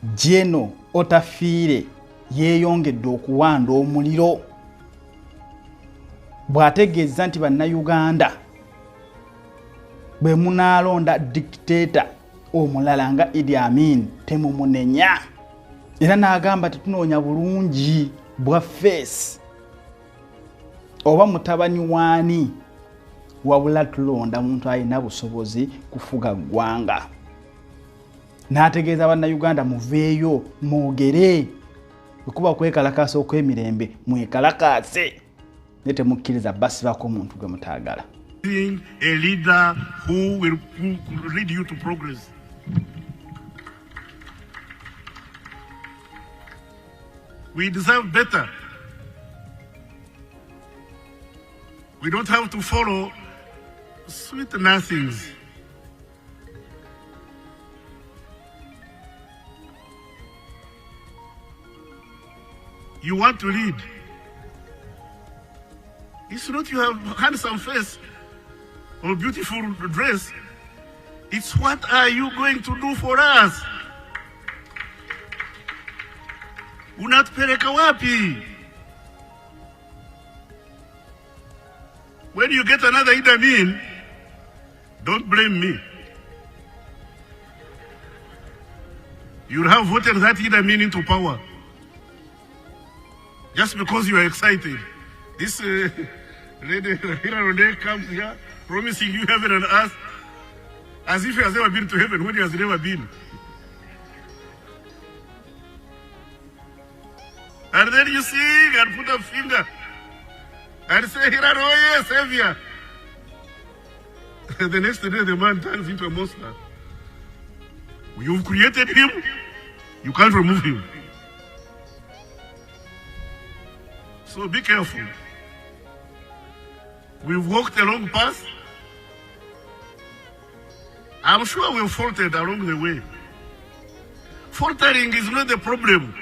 Jeno Otafiire yeeyongedde okuwanda omuliro bw'ategeeza nti bannayuganda bwe munaalonda dictator omulala nga Idi Amin temumunenya era n'agamba tetunoonya bulungi bwa face oba mutabani waani wabula tulonda muntu alina busobozi kufuga ggwanga. N'ategeeza bannayuganda muveeyo mwogere okuba kwekalakaasa okw'emirembe mwekalakaase ne temukkiriza basibako omuntu gwe mutaagala. Being a leader who will lead you to progress. We deserve better. We don't have to follow sweet nothings. You want to lead. It's not you have handsome face or beautiful dress. It's what are you going to do for us? Unatupeleka wapi? When you get another Idi Amin, don't blame me. You'll have voted that Idi Amin into power. Just because you are excited. This lady here comes here promising you heaven and earth as if he has never been to heaven when he has never been. And then you sing and put a finger and say, Hiraroye, Savior. The next day the man turns into a monster. You've created him, you can't remove him. So be careful. We've walked a long path. I'm sure we've faltered along the way. Faltering is not the problem.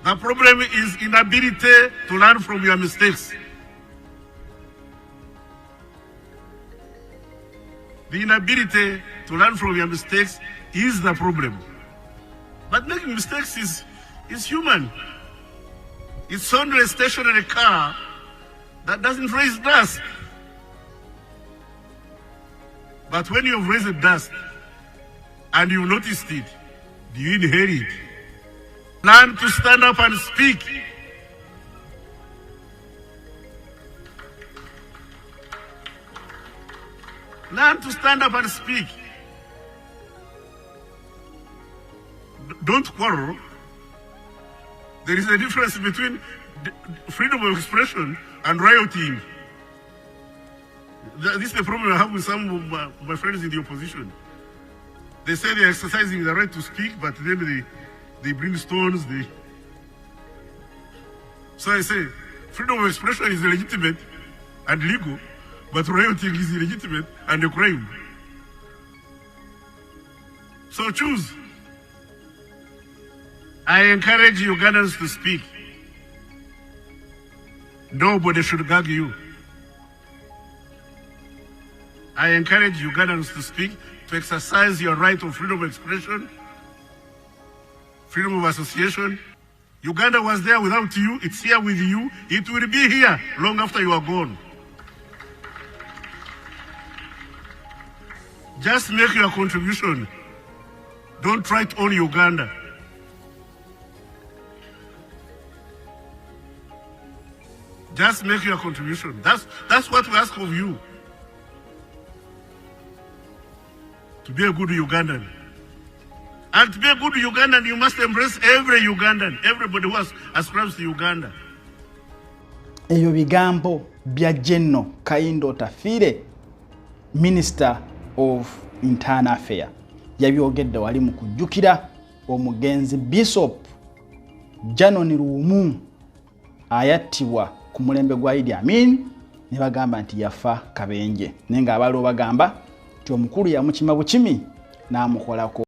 The problem is inability to learn from your mistakes. The inability to learn from your mistakes is the problem. But making mistakes is human. It's only a stationary car that doesn't raise dust. But when you've raised dust and you noticed it, do you inherit? Learn to stand up and speak. Learn to stand up and speak. Don't quarrel. There is a difference between freedom of expression and rioting. This is the problem I have with some of my friends in the opposition. They say they're exercising the right to speak, but then they bring stones. So I say, freedom of expression is legitimate and legal, but rioting is illegitimate and a crime. So choose. I encourage Ugandans to speak. Nobody should gag you. I encourage Ugandans to speak, to exercise your right of freedom of expression, freedom of association. Uganda was there without you, it's here with you, it will be here long after you are gone. Just make your contribution. Don't try to own Uganda. Just make your contribution. That's what we ask of you. To be a good Ugandan. And to be a good Ugandan, you must embrace every Ugandan, everybody who ascribes to Uganda. Eyo bigambo bya General Otafiire, Minister of Internal Affairs. Yabyogedde wali mu kujjukira omugenzi Bishop Janon Ruumu ayattibwa ku mulembe gwa Idi Amin ne bagamba nti yafa kabenje. Nenga abalo bagamba nti omukulu yamukima bukimi n'amukolako.